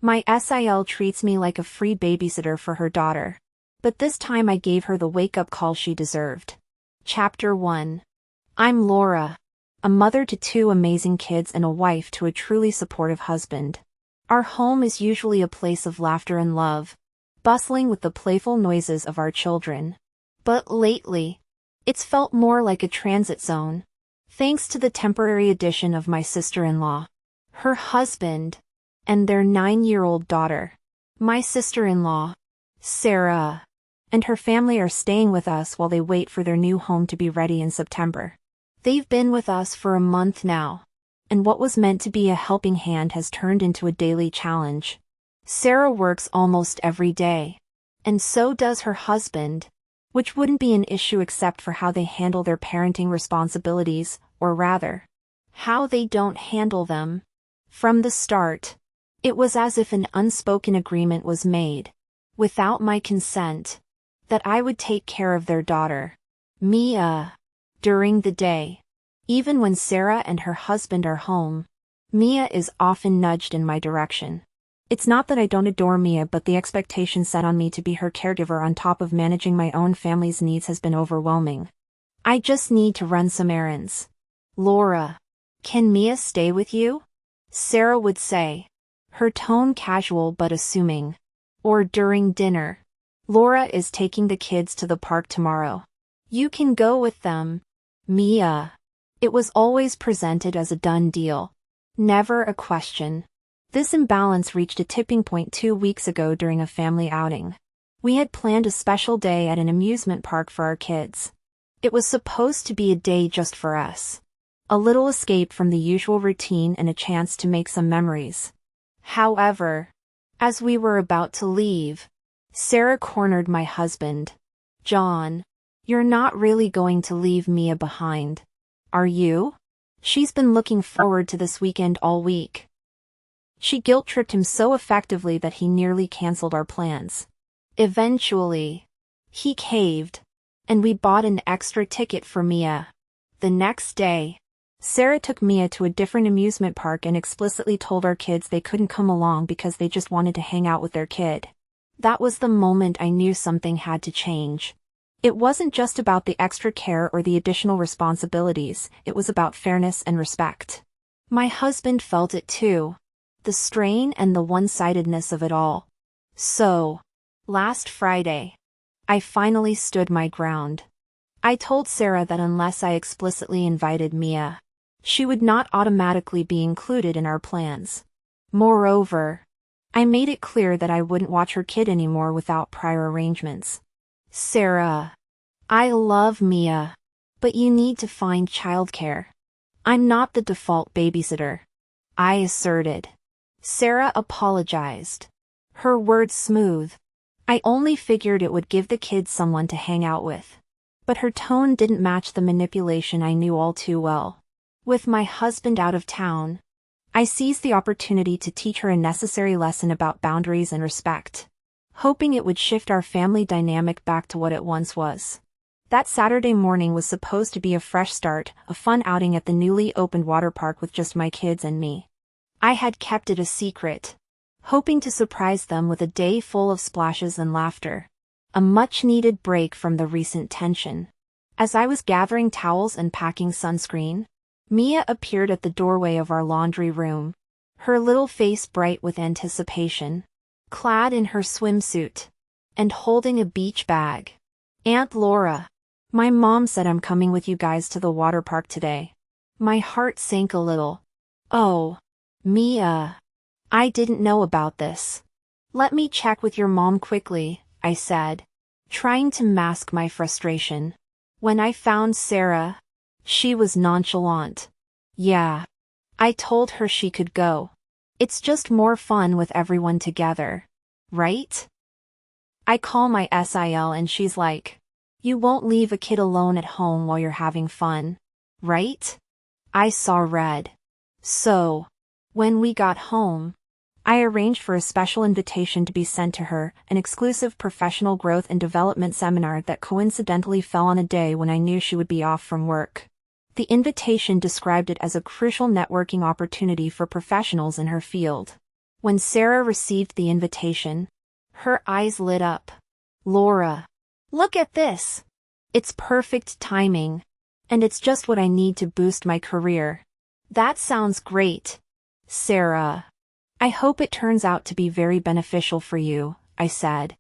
My SIL treats me like a free babysitter for her daughter. But this time I gave her the wake-up call she deserved. Chapter 1. I'm Laura, a mother to 2 amazing kids and a wife to a truly supportive husband. Our home is usually a place of laughter and love, bustling with the playful noises of our children. But lately, it's felt more like a transit zone, thanks to the temporary addition of my sister-in-law, her husband, and their 9-year-old daughter. My sister-in-law, Sarah, and her family are staying with us while they wait for their new home to be ready in September. They've been with us for a month now, and what was meant to be a helping hand has turned into a daily challenge. Sarah works almost every day, and so does her husband, which wouldn't be an issue except for how they handle their parenting responsibilities, or rather, how they don't handle them. From the start, it was as if an unspoken agreement was made, without my consent, that I would take care of their daughter, Mia, during the day. Even when Sarah and her husband are home, Mia is often nudged in my direction. It's not that I don't adore Mia, but the expectation set on me to be her caregiver on top of managing my own family's needs has been overwhelming. I just need to run some errands. Laura, can Mia stay with you? Sarah would say, her tone casual but assuming. Or during dinner. Laura is taking the kids to the park tomorrow. You can go with them, Mia. It was always presented as a done deal. Never a question. This imbalance reached a tipping point 2 weeks ago during a family outing. We had planned a special day at an amusement park for our kids. It was supposed to be a day just for us. A little escape from the usual routine and a chance to make some memories. However, as we were about to leave, Sarah cornered my husband. John, you're not really going to leave Mia behind, are you? She's been looking forward to this weekend all week. She guilt-tripped him so effectively that he nearly canceled our plans. Eventually, he caved, and we bought an extra ticket for Mia. The next day, Sarah took Mia to a different amusement park and explicitly told our kids they couldn't come along because they just wanted to hang out with their kid. That was the moment I knew something had to change. It wasn't just about the extra care or the additional responsibilities, it was about fairness and respect. My husband felt it too. The strain and the one-sidedness of it all. So, last Friday, I finally stood my ground. I told Sarah that unless I explicitly invited Mia, she would not automatically be included in our plans. Moreover, I made it clear that I wouldn't watch her kid anymore without prior arrangements. Sarah, I love Mia, but you need to find childcare. I'm not the default babysitter, I asserted. Sarah apologized. Her words smooth. I only figured it would give the kids someone to hang out with. But her tone didn't match the manipulation I knew all too well. With my husband out of town, I seized the opportunity to teach her a necessary lesson about boundaries and respect, hoping it would shift our family dynamic back to what it once was. That Saturday morning was supposed to be a fresh start, a fun outing at the newly opened water park with just my kids and me. I had kept it a secret, hoping to surprise them with a day full of splashes and laughter. A much-needed break from the recent tension. As I was gathering towels and packing sunscreen, Mia appeared at the doorway of our laundry room, her little face bright with anticipation, clad in her swimsuit, and holding a beach bag. Aunt Laura, my mom said I'm coming with you guys to the water park today. My heart sank a little. Oh, Mia. I didn't know about this. Let me check with your mom quickly, I said, trying to mask my frustration. When I found Sarah, she was nonchalant. Yeah. I told her she could go. It's just more fun with everyone together, right? I call my SIL and she's like, you won't leave a kid alone at home while you're having fun, right? I saw red. So, when we got home, I arranged for a special invitation to be sent to her, an exclusive professional growth and development seminar that coincidentally fell on a day when I knew she would be off from work. The invitation described it as a crucial networking opportunity for professionals in her field. When Sarah received the invitation, her eyes lit up. "Laura, look at this! It's perfect timing. And it's just what I need to boost my career." "That sounds great, Sarah. I hope it turns out to be very beneficial for you," I said,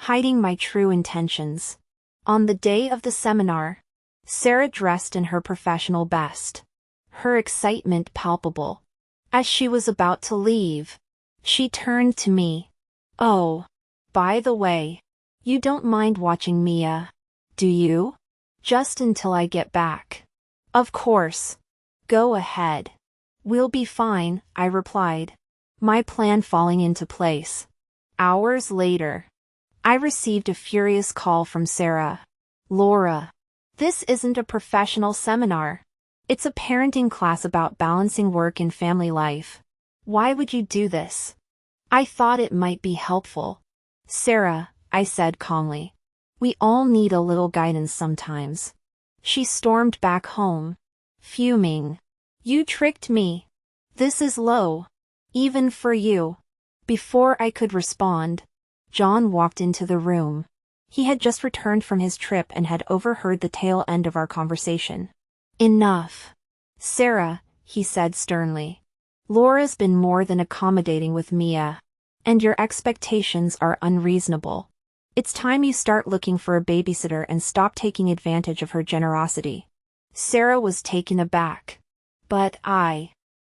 hiding my true intentions. On the day of the seminar, Sarah dressed in her professional best, her excitement palpable. As she was about to leave, she turned to me. "Oh, by the way, you don't mind watching Mia, do you? Just until I get back." "Of course. Go ahead. We'll be fine," I replied, my plan falling into place. Hours later, I received a furious call from Sarah. "Laura, this isn't a professional seminar. It's a parenting class about balancing work and family life. Why would you do this?" "I thought it might be helpful, Sarah," I said calmly. "We all need a little guidance sometimes." She stormed back home, fuming. "You tricked me. This is low. Even for you." Before I could respond, John walked into the room. He had just returned from his trip and had overheard the tail end of our conversation. "Enough, Sarah," he said sternly. "Laura's been more than accommodating with Mia, and your expectations are unreasonable. It's time you start looking for a babysitter and stop taking advantage of her generosity." Sarah was taken aback.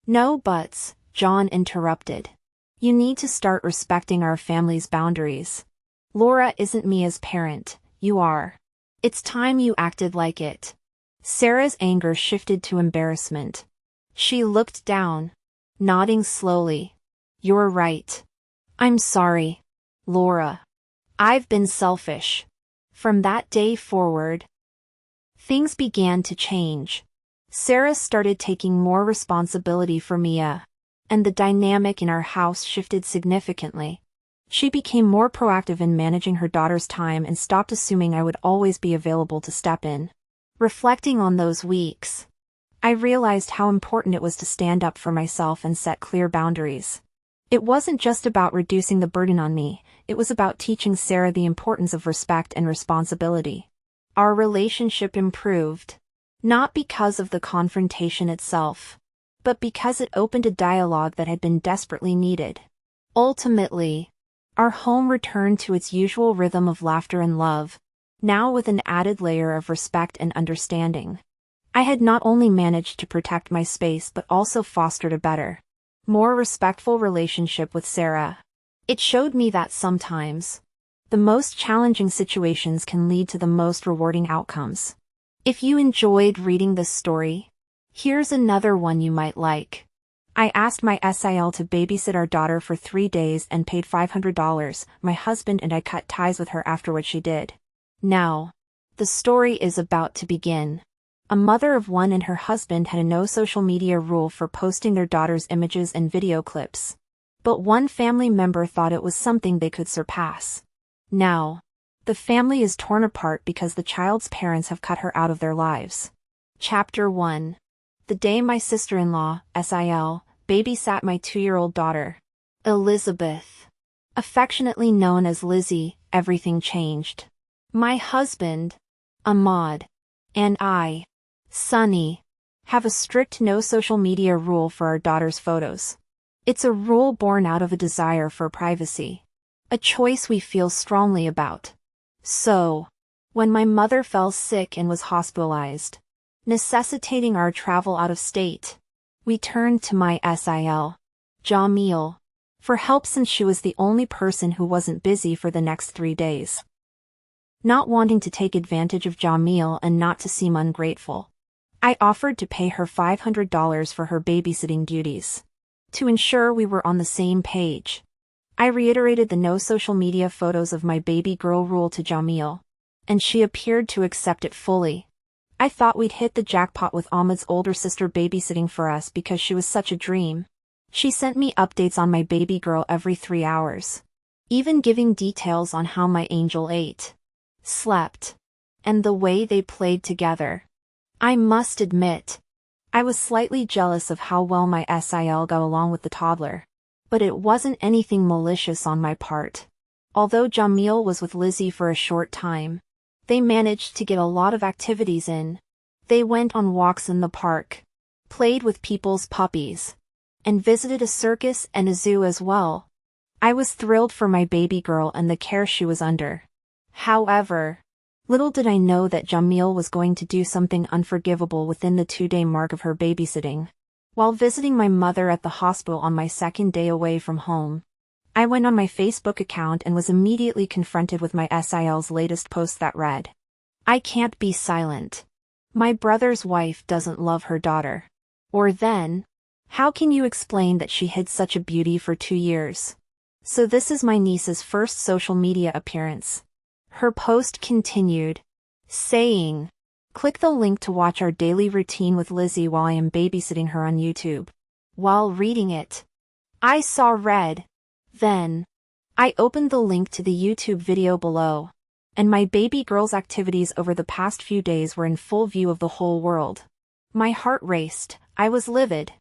"No buts," John interrupted. "You need to start respecting our family's boundaries. Laura isn't Mia's parent, you are. It's time you acted like it." Sarah's anger shifted to embarrassment. She looked down, nodding slowly. "You're right. I'm sorry, Laura. I've been selfish." From that day forward, things began to change. Sarah started taking more responsibility for Mia, and the dynamic in our house shifted significantly. She became more proactive in managing her daughter's time and stopped assuming I would always be available to step in. Reflecting on those weeks, I realized how important it was to stand up for myself and set clear boundaries. It wasn't just about reducing the burden on me, it was about teaching Sarah the importance of respect and responsibility. Our relationship improved, not because of the confrontation itself, but because it opened a dialogue that had been desperately needed. Ultimately, our home returned to its usual rhythm of laughter and love, now with an added layer of respect and understanding. I had not only managed to protect my space but also fostered a better, more respectful relationship with Sarah. It showed me that sometimes, the most challenging situations can lead to the most rewarding outcomes. If you enjoyed reading this story, here's another one you might like. I asked my SIL to babysit our daughter for 3 days and paid $500. My husband and I cut ties with her after what she did. Now, the story is about to begin. A mother of one and her husband had a no social media rule for posting their daughter's images and video clips. But one family member thought it was something they could surpass. Now, the family is torn apart because the child's parents have cut her out of their lives. Chapter 1. The day my sister-in-law, SIL, babysat my 2-year-old daughter, Elizabeth. Affectionately known as Lizzie, everything changed. My husband, Ahmad, and I, Sunny, have a strict no social media rule for our daughter's photos. It's a rule born out of a desire for privacy, a choice we feel strongly about. So, when my mother fell sick and was hospitalized, necessitating our travel out of state, we turned to my SIL, Jamil, for help since she was the only person who wasn't busy for the next 3 days. Not wanting to take advantage of Jamil and not to seem ungrateful, I offered to pay her $500 for her babysitting duties. To ensure we were on the same page, I reiterated the no social media photos of my baby girl rule to Jamil, and she appeared to accept it fully. I thought we'd hit the jackpot with Ahmad's older sister babysitting for us because she was such a dream. She sent me updates on my baby girl every 3 hours, even giving details on how my angel ate, slept, and the way they played together. I must admit, I was slightly jealous of how well my SIL got along with the toddler. But it wasn't anything malicious on my part. Although Jamil was with Lizzie for a short time, they managed to get a lot of activities in. They went on walks in the park, played with people's puppies, and visited a circus and a zoo as well. I was thrilled for my baby girl and the care she was under. However, little did I know that Jamil was going to do something unforgivable within the 2-day mark of her babysitting. While visiting my mother at the hospital on my second day away from home, I went on my Facebook account and was immediately confronted with my SIL's latest post that read, "I can't be silent. My brother's wife doesn't love her daughter." Or then, "How can you explain that she hid such a beauty for 2 years?" So this is my niece's first social media appearance. Her post continued, saying, "Click the link to watch our daily routine with Lizzie while I am babysitting her on YouTube." While reading it, I saw red. Then, I opened the link to the YouTube video below, and my baby girl's activities over the past few days were in full view of the whole world. My heart raced, I was livid.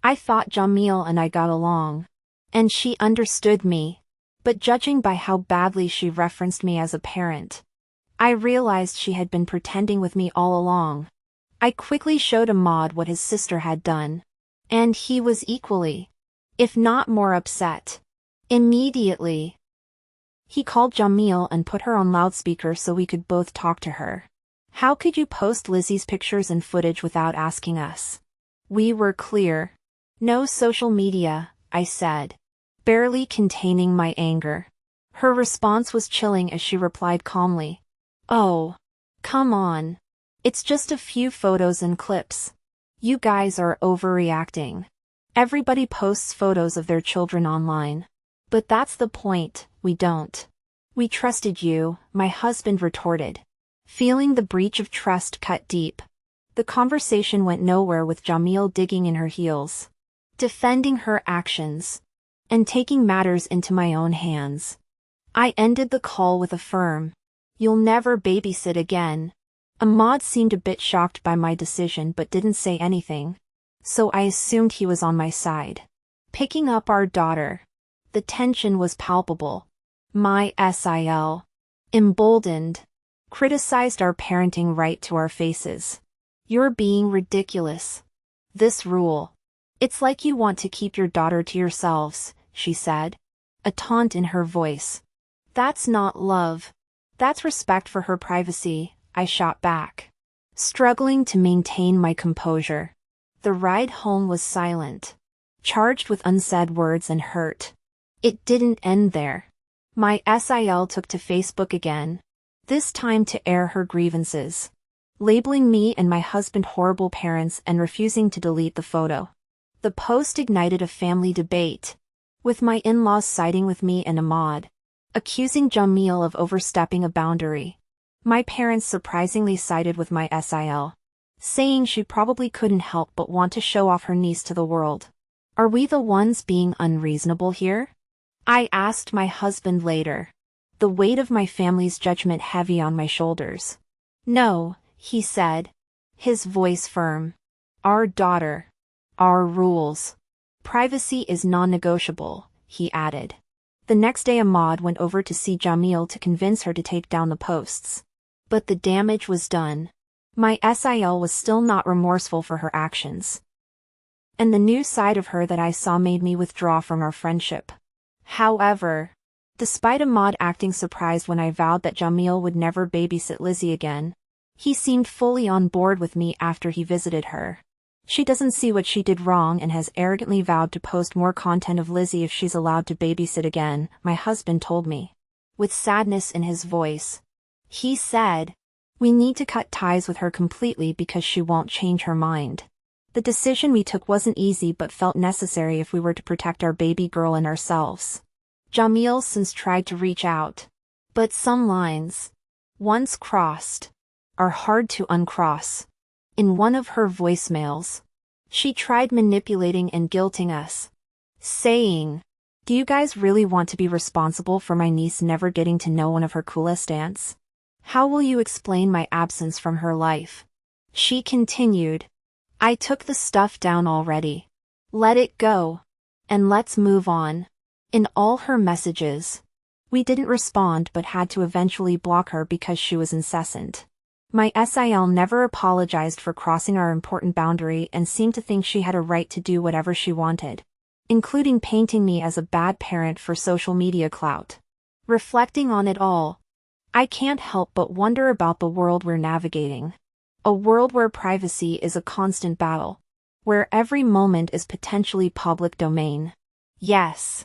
I thought Jamil and I got along, and she understood me. But judging by how badly she referenced me as a parent, I realized she had been pretending with me all along. I quickly showed Ahmad what his sister had done, and he was equally, if not more upset. Immediately, he called Jamil and put her on loudspeaker so we could both talk to her. "How could you post Lizzie's pictures and footage without asking us?" We were clear. "No social media," I said, barely containing my anger. Her response was chilling as she replied calmly, "Oh, come on. It's just a few photos and clips. You guys are overreacting. Everybody posts photos of their children online. But that's the point, we don't. We trusted you," my husband retorted, feeling the breach of trust cut deep. The conversation went nowhere with Jamil digging in her heels, defending her actions, and taking matters into my own hands. I ended the call with a firm, "You'll never babysit again." Ahmad seemed a bit shocked by my decision but didn't say anything, so I assumed he was on my side. Picking up our daughter, the tension was palpable. My SIL, emboldened, criticized our parenting right to our faces. "You're being ridiculous. This rule. It's like you want to keep your daughter to yourselves," she said, a taunt in her voice. "That's not love. That's respect for her privacy," I shot back, struggling to maintain my composure. The ride home was silent, charged with unsaid words and hurt. It didn't end there. My SIL took to Facebook again, this time to air her grievances, labeling me and my husband horrible parents and refusing to delete the photo. The post ignited a family debate, with my in-laws siding with me and Ahmad, accusing Jamil of overstepping a boundary. My parents surprisingly sided with my SIL, saying she probably couldn't help but want to show off her niece to the world. Are we the ones being unreasonable here? I asked my husband later, the weight of my family's judgment heavy on my shoulders. "No," he said, his voice firm. "Our daughter. Our rules. Privacy is non-negotiable," he added. The next day Ahmad went over to see Jamil to convince her to take down the posts. But the damage was done. My SIL was still not remorseful for her actions. And the new side of her that I saw made me withdraw from our friendship. However, despite Ahmad acting surprised when I vowed that Jamil would never babysit Lizzie again, he seemed fully on board with me after he visited her. She doesn't see what she did wrong and has arrogantly vowed to post more content of Lizzie if she's allowed to babysit again, my husband told me, with sadness in his voice. He said, "We need to cut ties with her completely because she won't change her mind." The decision we took wasn't easy but felt necessary if we were to protect our baby girl and ourselves. Jamil since tried to reach out, but some lines, once crossed, are hard to uncross. In one of her voicemails, she tried manipulating and guilting us, saying, "Do you guys really want to be responsible for my niece never getting to know one of her coolest aunts? How will you explain my absence from her life?" She continued, "I took the stuff down already. Let it go. And let's move on. In all her messages. We didn't respond but had to eventually block her because she was incessant. My SIL never apologized for crossing our important boundary and seemed to think she had a right to do whatever she wanted, including painting me as a bad parent for social media clout. Reflecting on it all, I can't help but wonder about the world we're navigating. A world where privacy is a constant battle, where every moment is potentially public domain. Yes,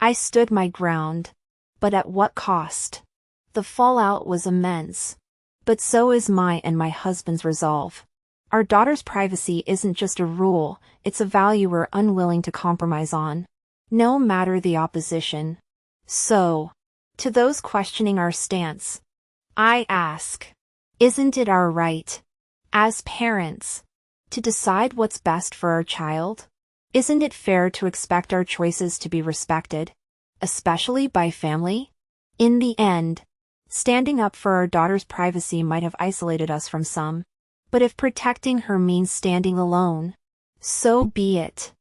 I stood my ground, but at what cost? The fallout was immense. But so is my and my husband's resolve. Our daughter's privacy isn't just a rule, it's a value we're unwilling to compromise on, no matter the opposition. So, to those questioning our stance, I ask, isn't it our right, as parents, to decide what's best for our child? Isn't it fair to expect our choices to be respected, especially by family? In the end, standing up for our daughter's privacy might have isolated us from some. But if protecting her means standing alone, so be it.